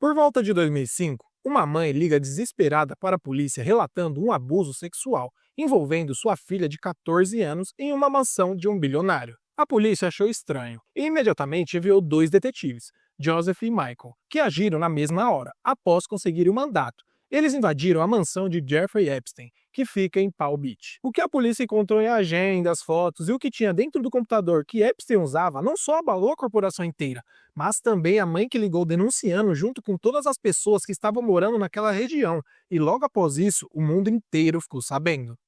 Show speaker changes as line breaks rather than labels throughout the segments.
Por volta de 2005, uma mãe liga desesperada para a polícia relatando um abuso sexual envolvendo sua filha de 14 anos em uma mansão de um bilionário. A polícia achou estranho e imediatamente enviou dois detetives, Joseph e Michael, que agiram na mesma hora, após conseguirem o mandato. Eles invadiram a mansão de Jeffrey Epstein, que fica em Palm Beach. O que a polícia encontrou em agendas, fotos e o que tinha dentro do computador que Epstein usava não só abalou a corporação inteira, mas também a mãe que ligou denunciando junto com todas as pessoas que estavam morando naquela região. E logo após isso, o mundo inteiro ficou sabendo.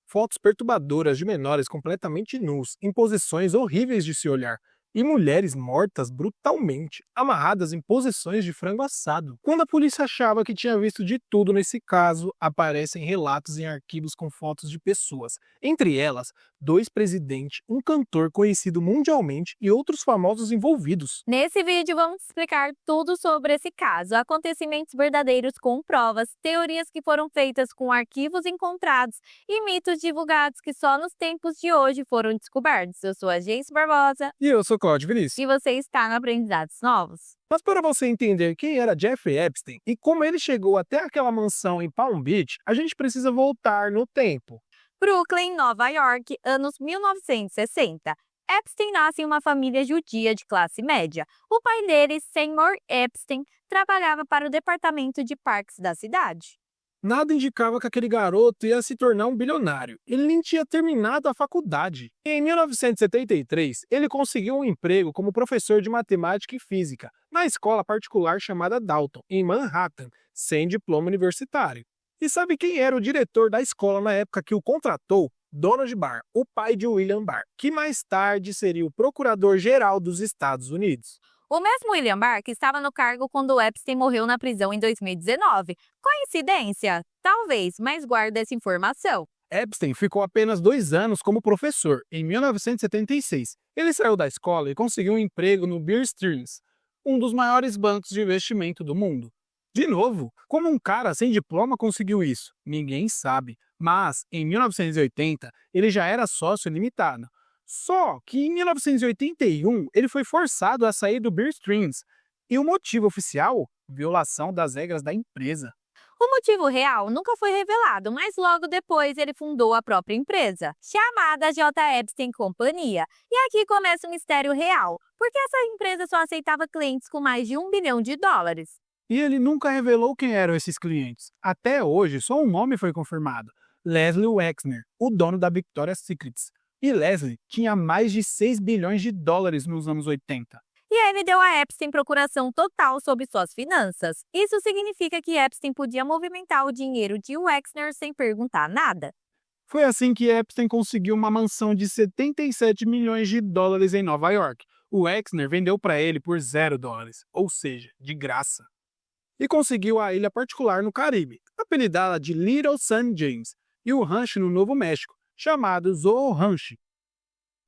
Fotos perturbadoras de menores completamente nus, em posições horríveis de se olhar, e mulheres mortas brutalmente, amarradas em posições de frango assado. Quando a polícia achava que tinha visto de tudo nesse caso, aparecem relatos em arquivos com fotos de pessoas, entre elas, dois presidentes, um cantor conhecido mundialmente e outros famosos envolvidos.
Nesse vídeo vamos explicar tudo sobre esse caso, acontecimentos verdadeiros com provas, teorias que foram feitas com arquivos encontrados e mitos divulgados que só nos tempos de hoje foram descobertos. Eu sou a Geice Barbosa
E eu sou Cláudio Vinícius.
e você está no Aprendizados Novos.
Mas para você entender quem era Jeffrey Epstein e como ele chegou até aquela mansão em Palm Beach, a gente precisa voltar no tempo.
Brooklyn, Nova York, anos 1960. Epstein nasce em uma família judia de classe média. O pai dele, Seymour Epstein, trabalhava para o departamento de parques da cidade.
Nada indicava que aquele garoto ia se tornar um bilionário. Ele nem tinha terminado a faculdade. Em 1973, ele conseguiu um emprego como professor de matemática e física na escola particular chamada Dalton, em Manhattan, sem diploma universitário. E sabe quem era o diretor da escola na época que o contratou? Donald Barr, o pai de William Barr, que mais tarde seria o procurador-geral dos Estados Unidos.
O mesmo William Barr que estava no cargo quando Epstein morreu na prisão em 2019. Coincidência? Talvez, mas guarda essa informação.
Epstein ficou apenas 2 anos como professor, em 1976. Ele saiu da escola e conseguiu um emprego no Bear Stearns, um dos maiores bancos de investimento do mundo. De novo, como um cara sem diploma conseguiu isso? Ninguém sabe. Mas, em 1980, ele já era sócio limitado. Só que em 1981, ele foi forçado a sair do Bear Stearns. E o motivo oficial? Violação das regras da empresa.
O motivo real nunca foi revelado, mas logo depois ele fundou a própria empresa, chamada J. Epstein Companhia. E aqui começa o mistério real, porque essa empresa só aceitava clientes com mais de $1 bilhão.
E ele nunca revelou quem eram esses clientes. Até hoje, só um nome foi confirmado: Leslie Wexner, o dono da Victoria's Secrets. E Leslie tinha mais de $6 bilhões nos anos 80.
E ele deu a Epstein procuração total sobre suas finanças. Isso significa que Epstein podia movimentar o dinheiro de Wexner sem perguntar nada.
Foi assim que Epstein conseguiu uma mansão de $77 milhões em Nova York. O Wexner vendeu para ele por $0, ou seja, de graça. E conseguiu a ilha particular no Caribe, apelidada de Little St. James, e o rancho no Novo México, chamado Zoo Ranch.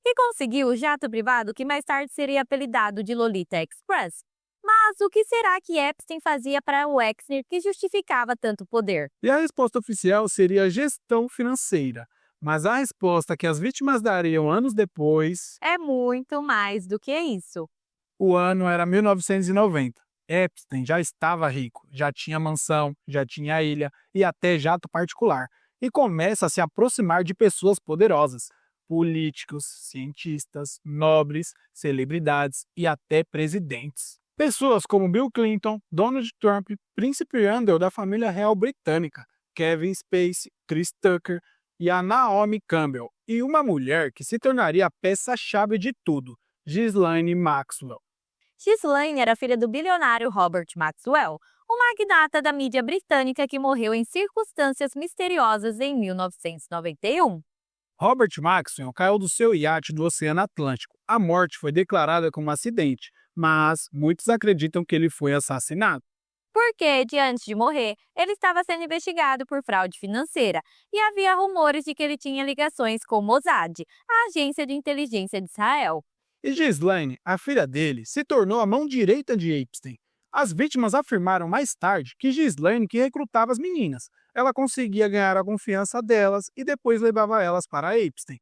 E conseguiu o jato privado que mais tarde seria apelidado de Lolita Express. Mas o que será que Epstein fazia para Wexner que justificava tanto poder?
E a resposta oficial seria gestão financeira. Mas a resposta que as vítimas dariam anos depois...
É muito mais do que isso.
O ano era 1990. Epstein já estava rico, já tinha mansão, já tinha ilha e até jato particular. E começa a se aproximar de pessoas poderosas. Políticos, cientistas, nobres, celebridades e até presidentes. Pessoas como Bill Clinton, Donald Trump, Príncipe Andrew da família real britânica, Kevin Spacey, Chris Tucker e a Naomi Campbell, e uma mulher que se tornaria a peça-chave de tudo, Ghislaine Maxwell.
Ghislaine era filha do bilionário Robert Maxwell, um magnata da mídia britânica que morreu em circunstâncias misteriosas em 1991.
Robert Maxwell caiu do seu iate do Oceano Atlântico. A morte foi declarada como um acidente, mas muitos acreditam que ele foi assassinado.
Porque, antes de morrer, ele estava sendo investigado por fraude financeira e havia rumores de que ele tinha ligações com Mossad, a agência de inteligência de Israel.
E Ghislaine, a filha dele, se tornou a mão direita de Epstein. As vítimas afirmaram mais tarde que Ghislaine que recrutava as meninas. Ela conseguia ganhar a confiança delas e depois levava elas para Epstein.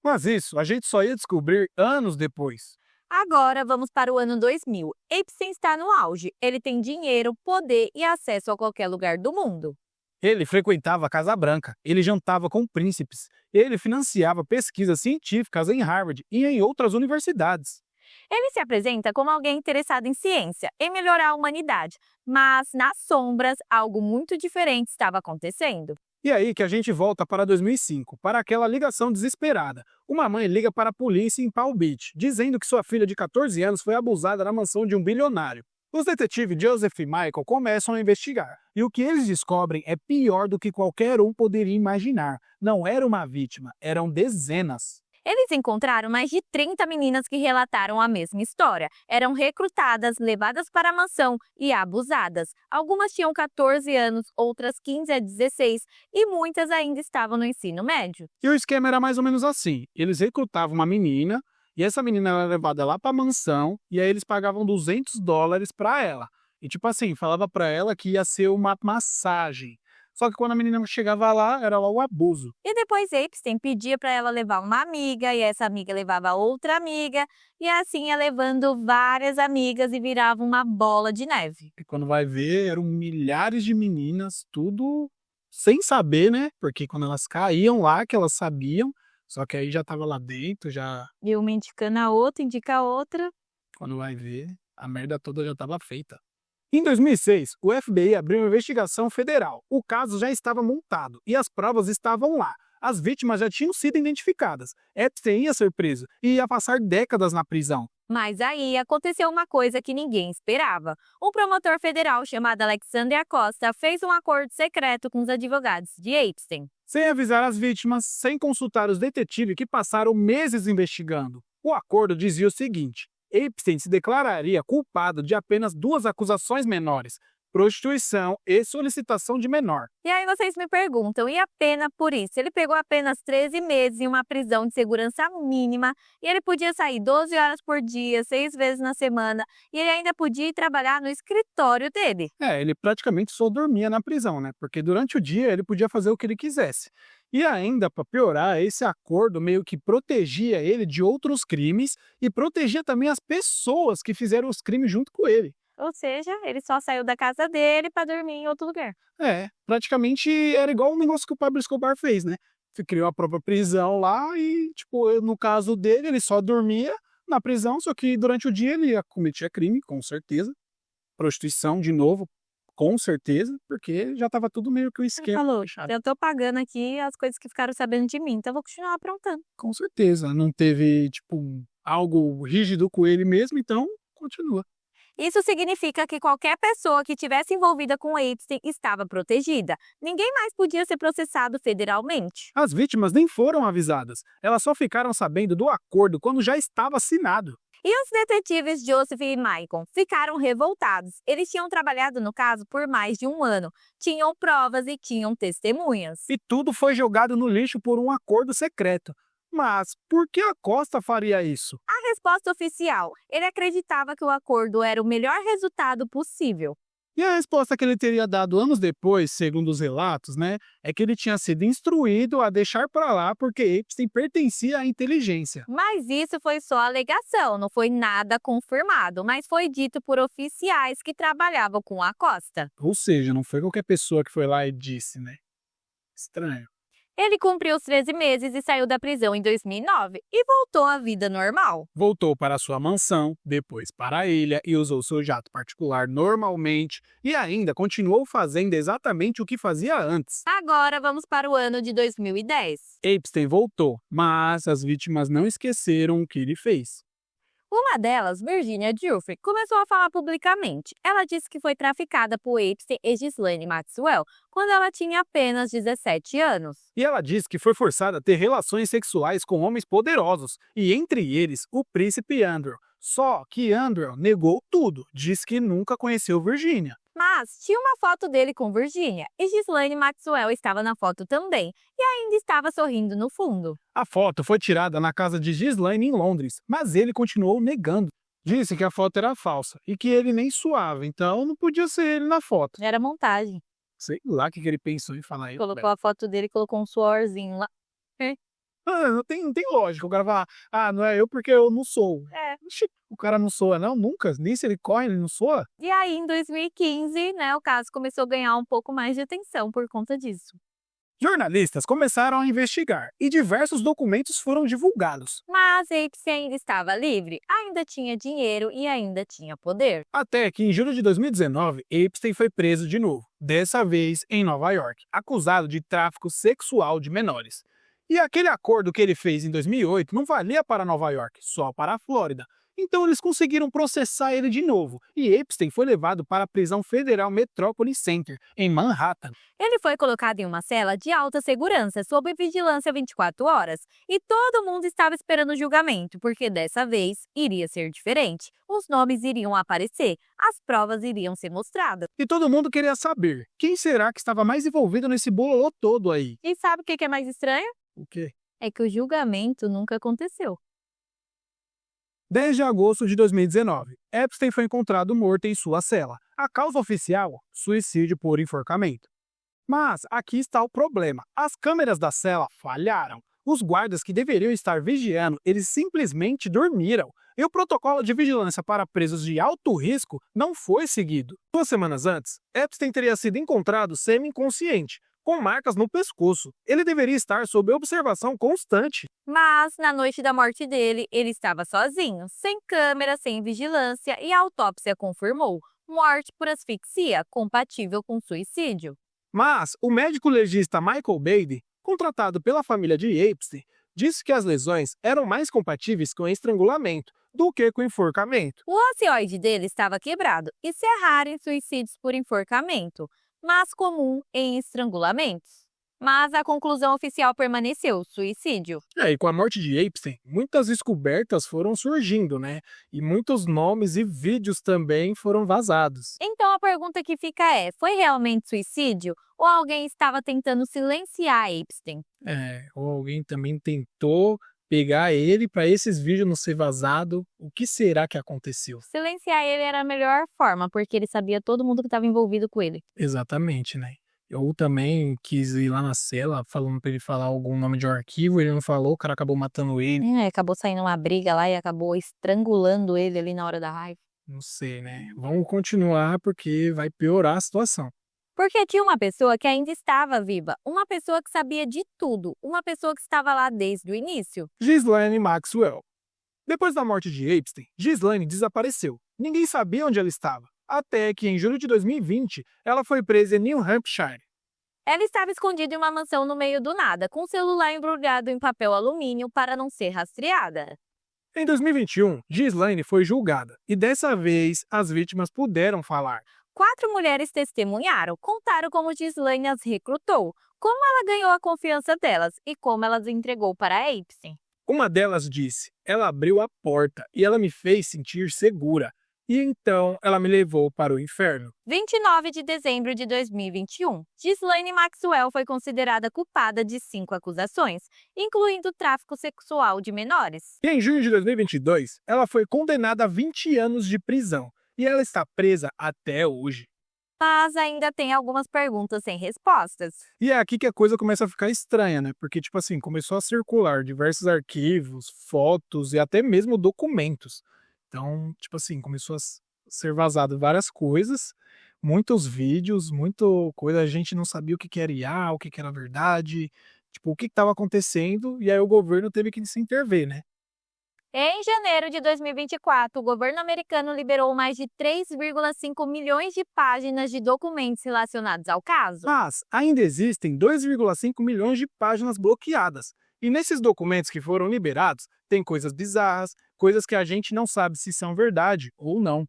Mas isso a gente só ia descobrir anos depois.
Agora vamos para o ano 2000. Epstein está no auge. Ele tem dinheiro, poder e acesso a qualquer lugar do mundo.
Ele frequentava a Casa Branca, ele jantava com príncipes, ele financiava pesquisas científicas em Harvard e em outras universidades.
Ele se apresenta como alguém interessado em ciência, em melhorar a humanidade, mas nas sombras algo muito diferente estava acontecendo.
E aí que a gente volta para 2005, para aquela ligação desesperada. Uma mãe liga para a polícia em Palm Beach, dizendo que sua filha de 14 anos foi abusada na mansão de um bilionário. Os detetives Joseph e Michael começam a investigar, e o que eles descobrem é pior do que qualquer um poderia imaginar. Não era uma vítima, eram dezenas.
Eles encontraram mais de 30 meninas que relataram a mesma história. Eram recrutadas, levadas para a mansão e abusadas. Algumas tinham 14 anos, outras 15 a 16 e muitas ainda estavam no ensino médio.
E o esquema era mais ou menos assim: eles recrutavam uma menina, e essa menina era levada lá para a mansão, e aí eles pagavam $200 para ela. E tipo assim, falava para ela que ia ser uma massagem. Só que quando a menina chegava lá, era lá o abuso.
E depois Epstein pedia para ela levar uma amiga, e essa amiga levava outra amiga, e assim ia levando várias amigas e virava uma bola de neve.
E quando vai ver, eram milhares de meninas, tudo sem saber, né? Porque quando elas caíam lá, que elas sabiam, só que aí já tava lá dentro, já
E uma indicando a outra, indica a outra.
quando vai ver, a merda toda já estava feita. Em 2006, o FBI abriu uma investigação federal. O caso já estava montado e as provas estavam lá. As vítimas já tinham sido identificadas. Epstein ia ser preso e ia passar décadas na prisão.
Mas aí aconteceu uma coisa que ninguém esperava. Um promotor federal chamado Alexander Acosta fez um acordo secreto com os advogados de Epstein.
Sem avisar as vítimas, sem consultar os detetives que passaram meses investigando. O acordo dizia o seguinte: Epstein se declararia culpado de apenas 2 acusações menores: prostituição e solicitação de menor.
E aí vocês me perguntam, e a pena por isso? Ele pegou apenas 13 meses em uma prisão de segurança mínima e ele podia sair 12 horas por dia, 6 vezes na semana e ele ainda podia ir trabalhar no escritório dele.
Ele praticamente só dormia na prisão, né? Porque durante o dia ele podia fazer o que ele quisesse. E ainda, para piorar, esse acordo meio que protegia ele de outros crimes e protegia também as pessoas que fizeram os crimes junto com ele.
Ou seja, ele só saiu da casa dele para dormir em outro lugar.
Praticamente era igual o negócio que o Pablo Escobar fez, né? Ele criou a própria prisão lá e, tipo, no caso dele, ele só dormia na prisão, só que durante o dia ele cometia crime, com certeza. Prostituição, de novo, com certeza, porque já estava tudo meio que o
Ele
esquema
falou,
fechado.
eu tô pagando aqui as coisas que ficaram sabendo de mim, então eu vou continuar aprontando.
Com certeza, não teve, tipo, algo rígido com ele mesmo, então continua.
Isso significa que qualquer pessoa que tivesse envolvida com Epstein estava protegida. Ninguém mais podia ser processado federalmente.
As vítimas nem foram avisadas, elas só ficaram sabendo do acordo quando já estava assinado.
E os detetives Joseph e Michael ficaram revoltados. Eles tinham trabalhado no caso por mais de um ano, tinham provas e tinham testemunhas.
E tudo foi jogado no lixo por um acordo secreto. Mas por que a Costa faria isso?
A resposta oficial: ele acreditava que o acordo era o melhor resultado possível.
E a resposta que ele teria dado anos depois, segundo os relatos, né, é que ele tinha sido instruído a deixar para lá porque Epstein pertencia à inteligência.
Mas isso foi só alegação, não foi nada confirmado, mas foi dito por oficiais que trabalhavam com a Costa.
Ou seja, não foi qualquer pessoa que foi lá e disse, né? Estranho.
Ele cumpriu os 13 meses e saiu da prisão em 2009 e voltou à vida normal.
Voltou para sua mansão, depois para a ilha e usou seu jato particular normalmente e ainda continuou fazendo exatamente o que fazia antes.
Agora vamos para o ano de 2010.
Epstein voltou, mas as vítimas não esqueceram o que ele fez.
Uma delas, Virginia Giuffre, começou a falar publicamente. Ela disse que foi traficada por Epstein e Ghislaine Maxwell quando ela tinha apenas 17 anos.
E ela disse que foi forçada a ter relações sexuais com homens poderosos, e entre eles o príncipe Andrew. Só que Andrew negou tudo, disse que nunca conheceu Virginia.
Mas tinha uma foto dele com Virginia e Ghislaine Maxwell estava na foto também e ainda estava sorrindo no fundo.
A foto foi tirada na casa de Ghislaine em Londres, mas ele continuou negando. Disse que a foto era falsa e que ele nem suava, então não podia ser ele na foto.
Era montagem.
Sei lá o que ele pensou em falar isso.
Colocou a foto dele e colocou um suorzinho lá.
Ah, não tem lógica. O cara falar, ah, não é eu porque eu não sou.
É.
Oxi, o cara não soa, não? Nunca? Nem se ele corre, ele não soa?
E aí, em 2015, né, o caso começou a ganhar um pouco mais de atenção por conta disso.
Jornalistas começaram a investigar e diversos documentos foram divulgados.
Mas Epstein ainda estava livre, ainda tinha dinheiro e ainda tinha poder.
Até que, em julho de 2019, Epstein foi preso de novo, dessa vez em Nova York, acusado de tráfico sexual de menores. E aquele acordo que ele fez em 2008 não valia para Nova York, só para a Flórida. Então eles conseguiram processar ele de novo, e Epstein foi levado para a prisão federal Metropolis Center, em Manhattan.
Ele foi colocado em uma cela de alta segurança, sob vigilância 24 horas, e todo mundo estava esperando o julgamento, porque dessa vez iria ser diferente. Os nomes iriam aparecer, as provas iriam ser mostradas.
E todo mundo queria saber, quem será que estava mais envolvido nesse bololô todo aí?
E sabe o que é mais estranho?
O quê?
É que o julgamento nunca aconteceu.
10 de agosto de 2019, Epstein foi encontrado morto em sua cela. A causa oficial, suicídio por enforcamento. Mas aqui está o problema. As câmeras da cela falharam. Os guardas que deveriam estar vigiando, eles simplesmente dormiram. E o protocolo de vigilância para presos de alto risco não foi seguido. 2 semanas antes, Epstein teria sido encontrado semi-inconsciente, com marcas no pescoço. Ele deveria estar sob observação constante.
Mas, na noite da morte dele, ele estava sozinho, sem câmera, sem vigilância, e a autópsia confirmou morte por asfixia, compatível com suicídio.
Mas o médico legista Michael Beatty, contratado pela família de Epstein, disse que as lesões eram mais compatíveis com estrangulamento do que com enforcamento.
O ocioide dele estava quebrado. Isso é raro em suicídios por enforcamento, mas comum em estrangulamentos. Mas a conclusão oficial permaneceu: suicídio.
E com a morte de Epstein, muitas descobertas foram surgindo, né? E muitos nomes e vídeos também foram vazados.
Então a pergunta que fica é: foi realmente suicídio ou alguém estava tentando silenciar Epstein?
Ou alguém também tentou pegar ele para esses vídeos não ser vazado. O que será que aconteceu?
Silenciar ele era a melhor forma, porque ele sabia todo mundo que estava envolvido com ele.
Exatamente, né? Eu também quis ir lá na cela falando pra ele falar algum nome de um arquivo, ele não falou, o cara acabou matando ele.
Acabou saindo uma briga lá e acabou estrangulando ele ali na hora da raiva.
Não sei, né? Vamos continuar porque vai piorar a situação.
Porque tinha uma pessoa que ainda estava viva, uma pessoa que sabia de tudo, uma pessoa que estava lá desde o início.
Ghislaine Maxwell. Depois da morte de Epstein, Ghislaine desapareceu. Ninguém sabia onde ela estava. Até que, em julho de 2020, ela foi presa em New Hampshire.
Ela estava escondida em uma mansão no meio do nada, com o celular embrulhado em papel alumínio para não ser rastreada.
Em 2021, Ghislaine foi julgada, e dessa vez as vítimas puderam falar.
4 mulheres testemunharam, contaram como Ghislaine as recrutou, como ela ganhou a confiança delas e como ela as entregou para Epstein.
Uma delas disse, ela abriu a porta e ela me fez sentir segura. E então ela me levou para o inferno.
29 de dezembro de 2021, Ghislaine Maxwell foi considerada culpada de 5 acusações, incluindo tráfico sexual de menores.
E em junho de 2022, ela foi condenada a 20 anos de prisão. E ela está presa até hoje.
Mas ainda tem algumas perguntas sem respostas.
E é aqui que a coisa começa a ficar estranha, né? Porque, tipo assim, começou a circular diversos arquivos, fotos e até mesmo documentos. Então, tipo assim, começou a ser vazado várias coisas, muitos vídeos, muita coisa, a gente não sabia o que que era IA, o que que era verdade, tipo, o que estava acontecendo, e aí o governo teve que se intervir, né?
Em janeiro de 2024, o governo americano liberou mais de 3,5 milhões de páginas de documentos relacionados ao caso.
Mas ainda existem 2,5 milhões de páginas bloqueadas. E nesses documentos que foram liberados, tem coisas bizarras, coisas que a gente não sabe se são verdade ou não.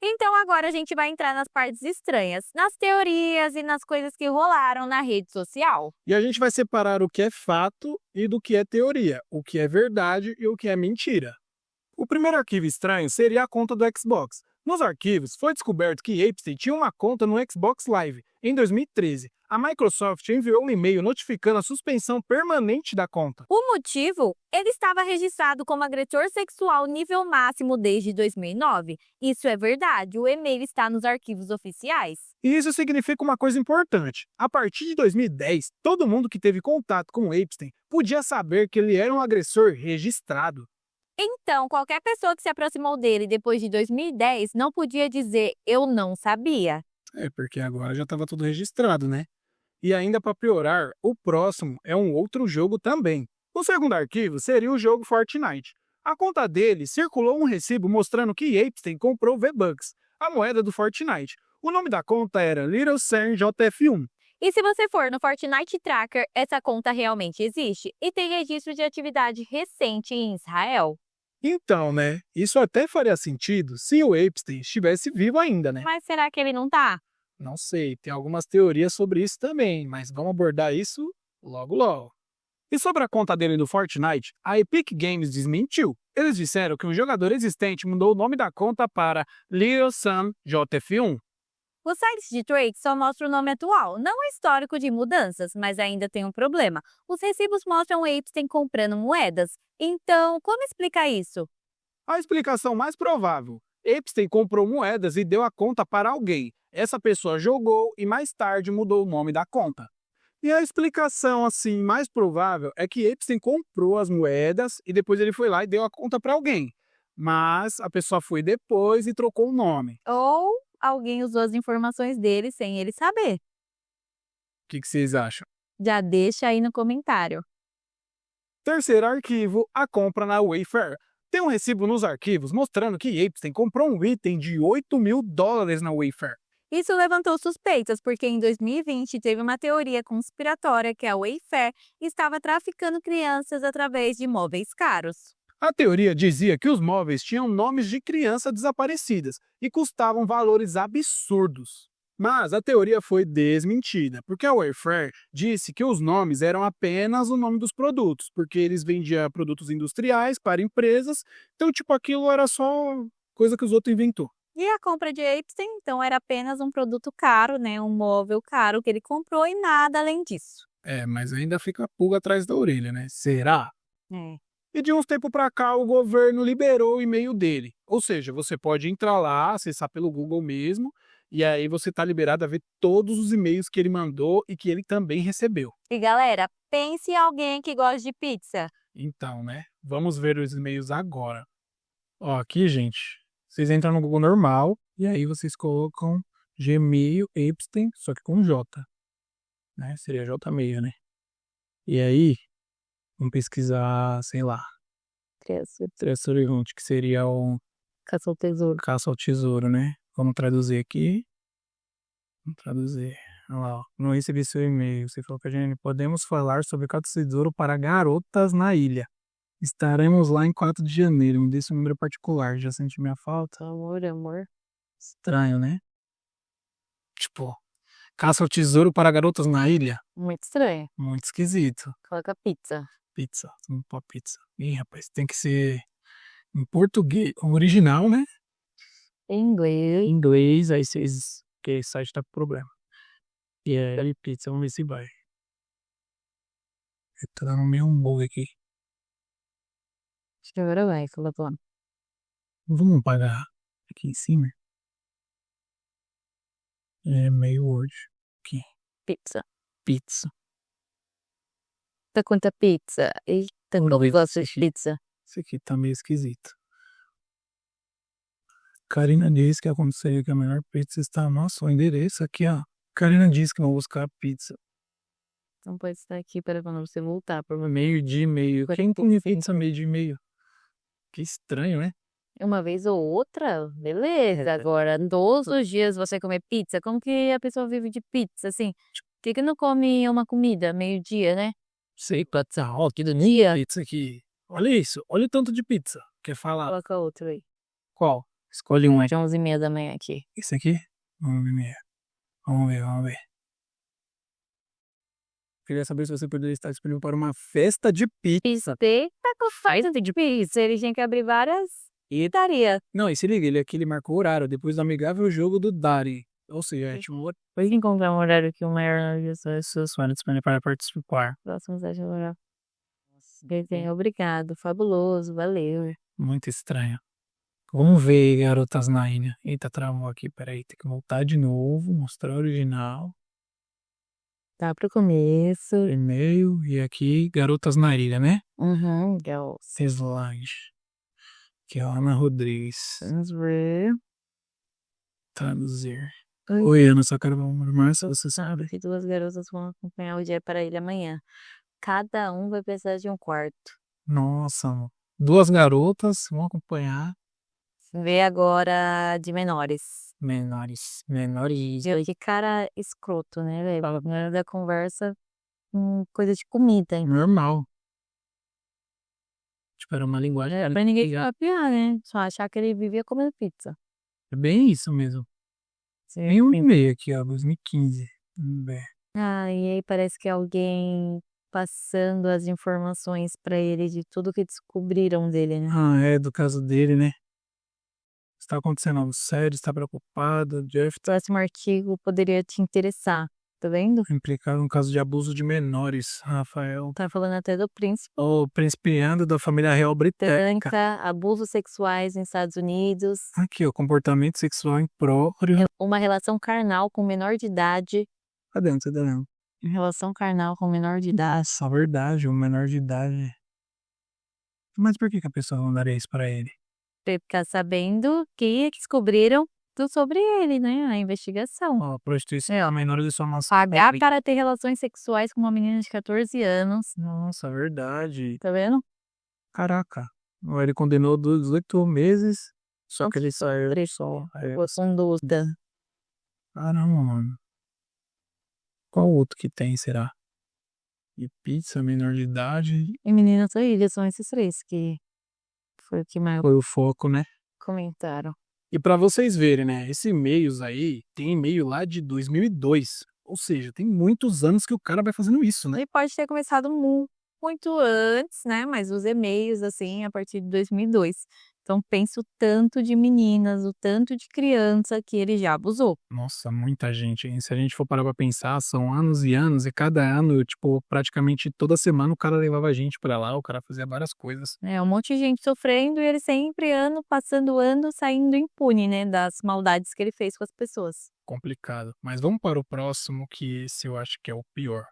Então agora a gente vai entrar nas partes estranhas, nas teorias e nas coisas que rolaram na rede social.
E a gente vai separar o que é fato e do que é teoria, o que é verdade e o que é mentira. O primeiro arquivo estranho seria a conta do Xbox. Nos arquivos, foi descoberto que Epstein tinha uma conta no Xbox Live, em 2013. a Microsoft enviou um e-mail notificando a suspensão permanente da conta.
O motivo? Ele estava registrado como agressor sexual nível máximo desde 2009. Isso é verdade, o e-mail está nos arquivos oficiais.
E isso significa uma coisa importante. A partir de 2010, todo mundo que teve contato com o Epstein podia saber que ele era um agressor registrado.
Então, qualquer pessoa que se aproximou dele depois de 2010 não podia dizer eu não sabia.
É, porque agora já estava tudo registrado, né? E ainda para piorar, o próximo é um outro jogo também. O segundo arquivo seria o jogo Fortnite. A conta dele circulou um recibo mostrando que Epstein comprou V-Bucks, a moeda do Fortnite. O nome da conta era Little Sam JF1.
E se você for no Fortnite Tracker, essa conta realmente existe e tem registro de atividade recente em Israel.
Então, né? Isso até faria sentido se o Epstein estivesse vivo ainda, né?
Mas será que ele não tá?
Não sei, tem algumas teorias sobre isso também, mas vamos abordar isso logo logo. E sobre a conta dele no Fortnite, a Epic Games desmentiu. Eles disseram que um jogador existente mudou o nome da conta para Leo Sam JF1.
Os sites de trade só mostram o nome atual, não o histórico de mudanças, mas ainda tem um problema. Os recibos mostram Epstein comprando moedas. Então, como explica isso?
A explicação mais provável: Epstein comprou moedas e deu a conta para alguém. Essa pessoa jogou e mais tarde mudou o nome da conta. E a explicação assim mais provável é que Epstein comprou as moedas e depois ele foi lá e deu a conta para alguém. Mas a pessoa foi depois e trocou o nome.
Ou alguém usou as informações dele sem ele saber?
O que vocês acham?
Já deixa aí no comentário.
Terceiro arquivo, a compra na Wayfair. Tem um recibo nos arquivos mostrando que Epstein comprou um item de $8.000 na Wayfair.
Isso levantou suspeitas, porque em 2020 teve uma teoria conspiratória que a Wayfair estava traficando crianças através de móveis caros.
A teoria dizia que os móveis tinham nomes de crianças desaparecidas e custavam valores absurdos. Mas a teoria foi desmentida, porque a Wayfair disse que os nomes eram apenas o nome dos produtos, porque eles vendiam produtos industriais para empresas, então tipo aquilo era só coisa que os outros inventou.
E a compra de Epstein, então, era apenas um produto caro, né? Um móvel caro que ele comprou e nada além disso.
É, mas ainda fica a pulga atrás da orelha, né? Será?
É.
E de uns tempos para cá, o governo liberou o e-mail dele. Ou seja, você pode entrar lá, acessar pelo Google mesmo, e aí você está liberado a ver todos os e-mails que ele mandou e que ele também recebeu.
E galera, pense em alguém que gosta de pizza.
Então, né? Vamos ver os e-mails agora. Ó, aqui, gente, vocês entram no Google normal e aí vocês colocam Gmail Epstein, só que com J, né? Seria J6, né? E aí, vamos pesquisar, sei lá, Treasure, que seria o
Caça ao tesouro.
caça ao tesouro, né? Vamos traduzir aqui. Vamos traduzir. Olha lá, ó. Não recebi seu e-mail. Você falou com a gente, podemos falar sobre caça ao tesouro para garotas na ilha. Estaremos lá em 4 de janeiro. Me dê seu número particular. Já senti minha falta?
Amor.
Estranho, né? Tipo, caça ao tesouro para garotas na ilha?
Muito estranho.
Muito esquisito.
Coloca pizza.
Pizza. Vamos pôr pizza. Ih, rapaz, tem que ser em português. Original, né?
Em inglês.
Em inglês, aí vocês... Porque esse site tá com problema. E aí, pizza, vamos ver se vai. Tá dando meio um bug aqui.
Agora vai, colocou.
Vamos apagar aqui em cima. É meio Word. Aqui.
Pizza.
Pizza.
Tá quanta pizza? Eita, como eu gosto de pizza.
Isso aqui tá meio esquisito. Karina disse que aconteceu que a melhor pizza está... Nossa, o endereço aqui, ó. Karina disse que vão buscar pizza.
Não pode estar aqui para quando você voltar. Por
Meio dia e meio. Quem come pizza meio dia e meio? Que estranho, né?
uma vez ou outra, beleza. Agora, todos os dias você comer pizza, como que a pessoa vive de pizza, assim? Por que não come uma comida meio-dia, né?
Sei, pizza hot do dia. Pizza aqui. Olha isso, olha o tanto de pizza. Quer falar?
Coloca outro aí.
Qual? Escolhe um aí.
De 11h30 da manhã aqui.
Esse aqui? Vamos ver. Vamos ver. Queria saber se você poderia estar disponível para uma festa de pizza.
Tá com festa de pizza. Ele tinha que abrir várias
E
pizzaria.
não, e se liga, ele aqui ele marcou o horário, depois do amigável jogo do Dari. Ou seja, tipo,
Pode encontrar um horário que o maior
as pessoas foram disponíveis para participar.
próximo de horário. Obrigado, fabuloso, valeu.
Muito estranho. Vamos ver, garotas na ilha. Eita, travou aqui, peraí, tem que voltar de novo, mostrar o original.
Tá pro começo.
E-mail, e aqui, garotas na ilha, né?
Girls.
Slide. Que é a Ana Rodrigues.
Vamos ver.
Traduzir.
Oi.
Oi, Ana, só quero informar se você sabe.
Que 2 garotas vão acompanhar o dia para ele amanhã. Cada um vai precisar de um quarto.
Nossa, mano. 2 garotas vão acompanhar
Vê agora de menores.
menores.
Que cara escroto, né, velho? Na hora da conversa, coisa de comida, hein?
Normal. Tipo, era uma linguagem.
Pra ninguém copiar, né? Só achar que ele vivia comendo pizza.
É bem isso mesmo.
Sim.
Tem um e-mail aqui, ó, 2015. Vamos ver.
E aí parece que é alguém passando as informações pra ele de tudo que descobriram dele, né?
É do caso dele, né? Está acontecendo algo sério, está preocupado. Jeff
O próximo artigo poderia te interessar, tá vendo?
implicado no caso de abuso de menores. Rafael.
Tá falando até do príncipe.
O principiando da família real britânica.
Abusos sexuais nos Estados Unidos.
Aqui, o comportamento sexual impróprio.
Uma relação carnal com menor de idade.
Cadê? Não sei não.
Relação carnal com menor de idade.
Nossa, verdade, o menor de idade. Mas por que a pessoa não daria isso pra ele?
Pra ele ficar sabendo que descobriram tudo sobre ele, né? A investigação.
Ó, prostituição a menores de sua nossa.
Pagar para ter relações sexuais com uma menina de 14 anos.
Nossa, verdade.
Tá vendo?
Caraca. Ele condenou 18 meses, só que ele saiu só.
Com dúvida.
Caramba, mano. Qual outro que tem, será? E pizza, menor de idade.
E Meninas da Ilha, são esses 3 que foi o que mais
Foi o foco, né?
comentaram.
E pra vocês verem, né? Esse e-mails aí, tem e-mail lá de 2002. Ou seja, tem muitos anos que o cara vai fazendo isso, né?
Ele pode ter começado muito antes, né? Mas os e-mails, assim, a partir de 2002. Então, pensa o tanto de meninas, o tanto de criança que ele já abusou.
Nossa, muita gente, hein? Se a gente for parar pra pensar, são anos e anos, e cada ano, tipo, praticamente toda semana o cara levava a gente pra lá, o cara fazia várias coisas.
Um monte de gente sofrendo e ele sempre passando ano, saindo impune, né? Das maldades que ele fez com as pessoas.
Complicado. Mas vamos para o próximo, que esse eu acho que é o pior.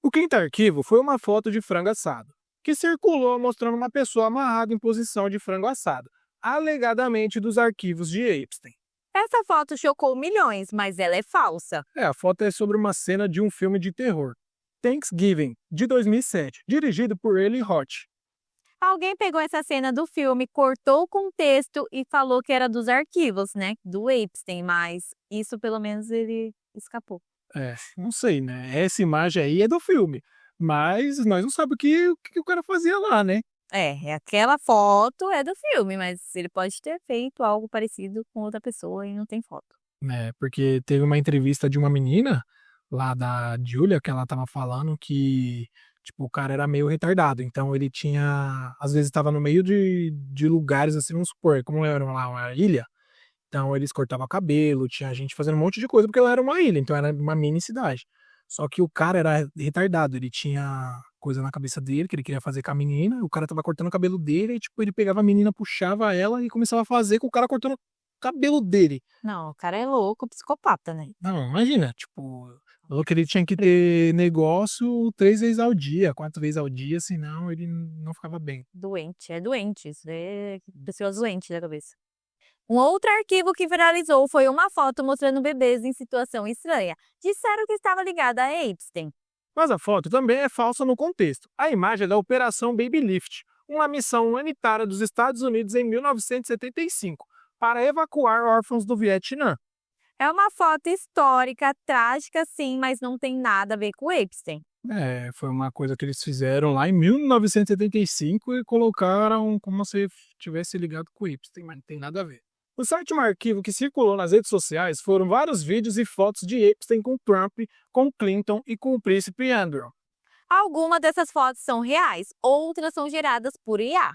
O quinto arquivo foi uma foto de frango assado, que circulou mostrando uma pessoa amarrada em posição de frango assado, alegadamente dos arquivos de Epstein.
Essa foto chocou milhões, mas ela é falsa.
A foto é sobre uma cena de um filme de terror, Thanksgiving, de 2007, dirigido por Eli Roth.
Alguém pegou essa cena do filme, cortou o contexto e falou que era dos arquivos, né? Do Epstein, mas isso pelo menos ele escapou.
Não sei, né? Essa imagem aí é do filme, mas nós não sabemos o que o cara fazia lá, né?
Aquela foto é do filme, mas ele pode ter feito algo parecido com outra pessoa e não tem foto.
Porque teve uma entrevista de uma menina lá da Julia que ela tava falando que, tipo, o cara era meio retardado. Então ele tinha, às vezes estava no meio de lugares assim, vamos supor, como era lá uma ilha. Então eles cortavam cabelo, tinha gente fazendo um monte de coisa porque ela era uma ilha, então era uma mini cidade. Só que o cara era retardado, ele tinha coisa na cabeça dele que ele queria fazer com a menina, o cara tava cortando o cabelo dele, e tipo, ele pegava a menina, puxava ela e começava a fazer com o cara cortando o cabelo dele.
Não, o cara é louco, psicopata, né?
Não, imagina, tipo, falou que ele tinha que ter negócio 3 vezes ao dia, 4 vezes ao dia, senão ele não ficava bem.
É doente, isso é pessoa doente da cabeça. Um outro arquivo que viralizou foi uma foto mostrando bebês em situação estranha. Disseram que estava ligada a Epstein.
Mas a foto também é falsa no contexto. A imagem é da Operação Baby Lift, uma missão humanitária dos Estados Unidos em 1975, para evacuar órfãos do Vietnã.
É uma foto histórica, trágica sim, mas não tem nada a ver com Epstein.
Foi uma coisa que eles fizeram lá em 1975 e colocaram como se tivesse ligado com o Epstein, mas não tem nada a ver. O sétimo arquivo que circulou nas redes sociais foram vários vídeos e fotos de Epstein com Trump, com Clinton e com o príncipe Andrew.
Algumas dessas fotos são reais, outras são geradas por IA.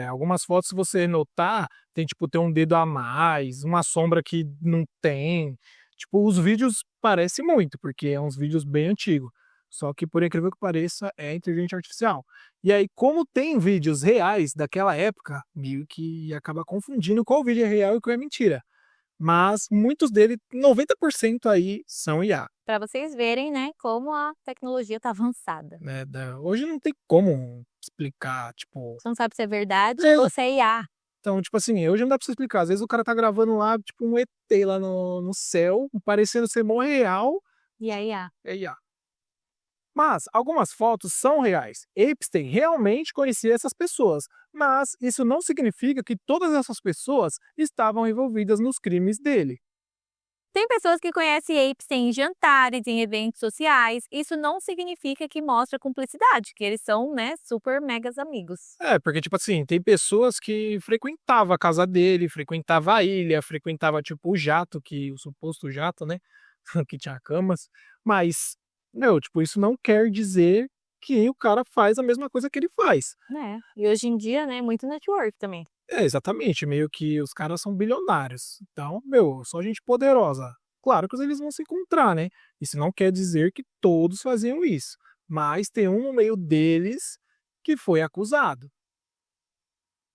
Algumas fotos, se você notar, tem um dedo a mais, uma sombra que não tem. Tipo, os vídeos parecem muito, porque é uns vídeos bem antigos. Só que, por incrível que pareça, é inteligência artificial. E aí, como tem vídeos reais daquela época, meio que acaba confundindo qual vídeo é real e qual é mentira. Mas muitos deles, 90% aí, são IA.
Para vocês verem, né, como a tecnologia tá avançada.
Né? Hoje não tem como explicar, tipo.
Você não sabe se é verdade
É,
ou se é IA.
Então, tipo assim, hoje não dá pra você explicar. Às vezes o cara tá gravando lá, tipo, um ET lá no céu, parecendo ser mó real,
E a IA.
é IA. Mas algumas fotos são reais. Epstein realmente conhecia essas pessoas, mas isso não significa que todas essas pessoas estavam envolvidas nos crimes dele.
Tem pessoas que conhecem Epstein em jantares, em eventos sociais. Isso não significa que mostra cumplicidade, que eles são, né, super megas amigos.
É, porque, tipo assim, tem pessoas que frequentavam a casa dele, frequentavam a ilha, frequentava tipo, o jato, o suposto jato, né? Que tinha camas. Mas, meu, tipo, isso não quer dizer que o cara faz a mesma coisa que ele faz.
Né? E hoje em dia, né, muito network também.
É, exatamente, meio que os caras são bilionários. Então, meu, só gente poderosa. Claro que eles vão se encontrar, né? Isso não quer dizer que todos faziam isso. Mas tem um no meio deles que foi acusado.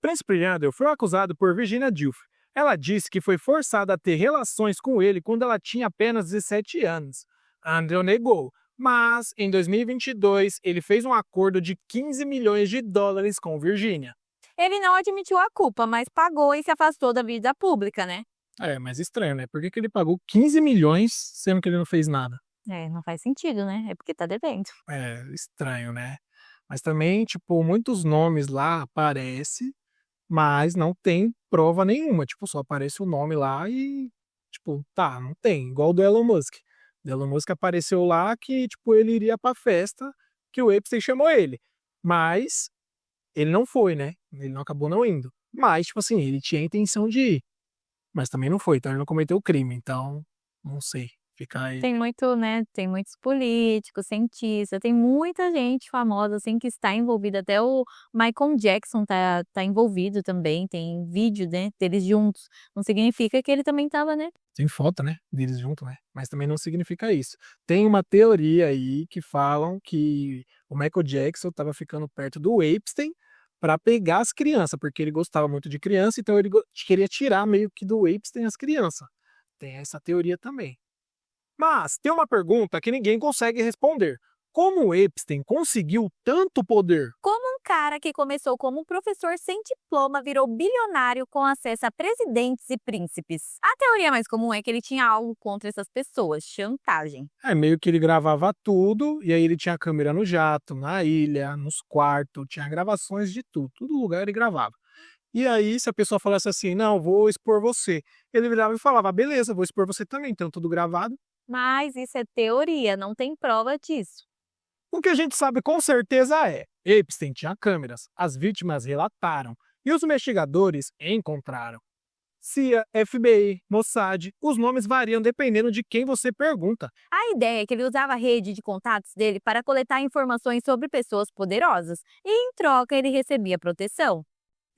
Prince Andrew foi acusado por Virginia Woolf. Ela disse que foi forçada a ter relações com ele quando ela tinha apenas 17 anos. Andrew negou, mas em 2022 ele fez um acordo de 15 milhões de dólares com Virginia.
Ele não admitiu a culpa, mas pagou e se afastou da vida pública, né?
É, mas estranho, né? Por que ele pagou 15 milhões sendo que ele não fez nada?
É, não faz sentido, né? É porque tá devendo.
É, estranho, né? Mas também, tipo, muitos nomes lá aparecem, mas não tem prova nenhuma. Tipo, só aparece o nome lá e, tipo, tá, não tem. Igual o do Elon Musk. O Elon Musk apareceu lá que, tipo, ele iria pra festa que o Epstein chamou ele. Mas ele não foi, né? Ele não acabou não indo. Mas, tipo assim, ele tinha a intenção de ir. Mas também não foi, então ele não cometeu o crime. Então, não sei. Fica aí.
Tem muito, né? Tem muitos políticos, cientistas, tem muita gente famosa assim que está envolvida. Até o Michael Jackson tá envolvido também. Tem vídeo, né, deles juntos. Não significa que ele também estava, né?
Tem foto, né? Deles junto, né? Mas também não significa isso. Tem uma teoria aí que falam que o Michael Jackson estava ficando perto do Epstein para pegar as crianças, porque ele gostava muito de criança, então ele queria tirar meio que do Epstein as crianças. Tem essa teoria também. Mas tem uma pergunta que ninguém consegue responder. Como o Epstein conseguiu tanto poder?
Como um cara que começou como um professor sem diploma virou bilionário com acesso a presidentes e príncipes? A teoria mais comum é que ele tinha algo contra essas pessoas, chantagem.
É meio que ele gravava tudo, e aí ele tinha câmera no jato, na ilha, nos quartos, tinha gravações de tudo. Todo lugar ele gravava. E aí, se a pessoa falasse assim, não, vou expor você, ele virava e falava, beleza, vou expor você também, então tudo gravado.
Mas isso é teoria, não tem prova disso.
O que a gente sabe com certeza é: Epstein tinha câmeras, as vítimas relataram e os investigadores encontraram. CIA, FBI, Mossad, os nomes variam dependendo de quem você pergunta.
A ideia é que ele usava a rede de contatos dele para coletar informações sobre pessoas poderosas e, em troca, ele recebia proteção.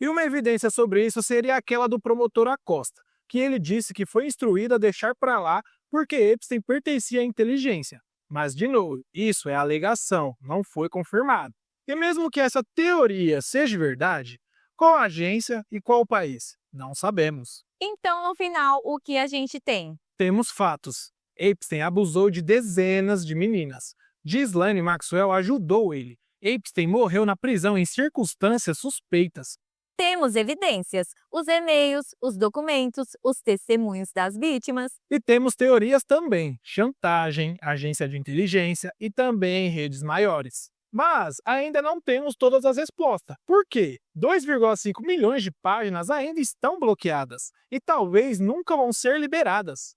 E uma evidência sobre isso seria aquela do promotor Acosta, que ele disse que foi instruído a deixar para lá porque Epstein pertencia à inteligência. Mas, de novo, isso é alegação, não foi confirmado. E mesmo que essa teoria seja verdade, qual agência e qual país? Não sabemos.
Então, no final, o que a gente tem?
Temos fatos. Epstein abusou de dezenas de meninas. Ghislaine Maxwell ajudou ele. Epstein morreu na prisão em circunstâncias suspeitas.
Temos evidências, os e-mails, os documentos, os testemunhos das vítimas.
E temos teorias também: chantagem, agência de inteligência e também redes maiores. Mas ainda não temos todas as respostas. Por quê? 2,5 milhões de páginas ainda estão bloqueadas e talvez nunca vão ser liberadas.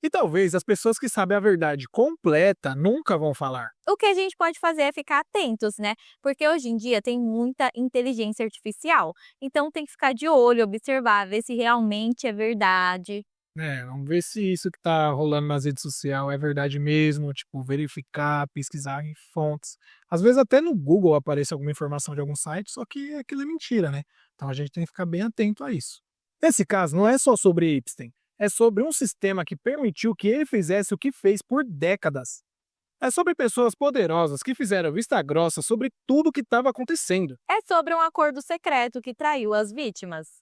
E talvez as pessoas que sabem a verdade completa nunca vão falar.
O que a gente pode fazer é ficar atentos, né? Porque hoje em dia tem muita inteligência artificial. Então tem que ficar de olho, observar, ver se realmente é verdade.
É, vamos ver se isso que tá rolando nas redes sociais é verdade mesmo, tipo, verificar, pesquisar em fontes. Às vezes até no Google aparece alguma informação de algum site, só que aquilo é mentira, né? Então a gente tem que ficar bem atento a isso. Esse caso não é só sobre Epstein, é sobre um sistema que permitiu que ele fizesse o que fez por décadas. É sobre pessoas poderosas que fizeram vista grossa sobre tudo o que estava acontecendo.
É sobre um acordo secreto que traiu as vítimas.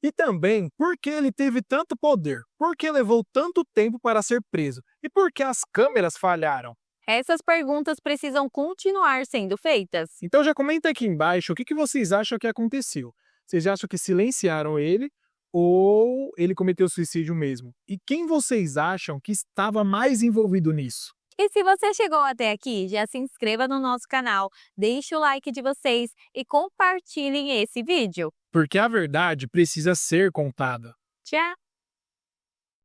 E também por que ele teve tanto poder, por que levou tanto tempo para ser preso e por que as câmeras falharam.
Essas perguntas precisam continuar sendo feitas.
Então já comenta aqui embaixo o que vocês acham que aconteceu. Vocês acham que silenciaram ele ou ele cometeu suicídio mesmo? E quem vocês acham que estava mais envolvido nisso?
E se você chegou até aqui, já se inscreva no nosso canal, deixe o like de vocês e compartilhem esse vídeo.
Porque a verdade precisa ser contada.
Tchau!